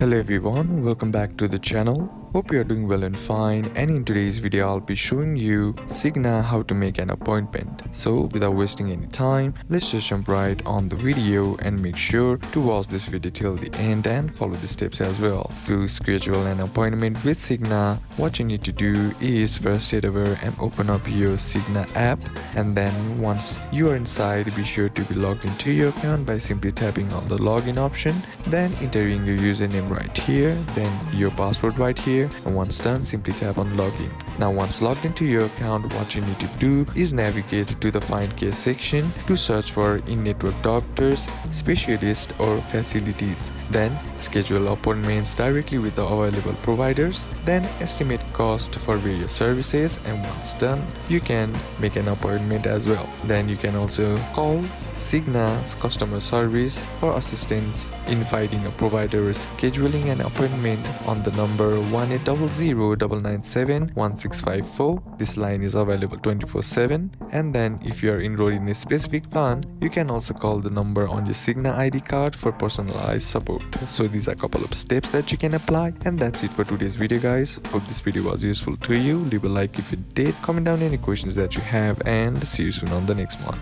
Hello everyone, welcome back to the channel. Hope you are doing well and fine, and in today's video I'll be showing you Cigna how to make an appointment. So without wasting any time, let's just jump right on the video and make sure to watch this video till the end and follow the steps as well. To schedule an appointment with Cigna, what you need to do is first head over and open up your Cigna app, and then once you are inside, be sure to be logged into your account by simply tapping on the login option, then entering your username right here, then your password right here, and once done, simply tap on login. Now once logged into your account, what you need to do is navigate to the find care section to search for in-network doctors, specialists or facilities. Then schedule appointments directly with the available providers, then estimate cost for various services, and once done, you can make an appointment as well. Then you can also call Cigna's customer service for assistance in finding a provider or scheduling an appointment on the number 1-800-997-1654. This line is available 24/7. And then if you are enrolled in a specific plan, you can also call the number on your Cigna ID card for personalized support. So these are a couple of steps that you can apply, and that's it for today's video, guys. Hope this video was useful to you. Leave a like if it did, comment down any questions that you have, and see you soon on the next one.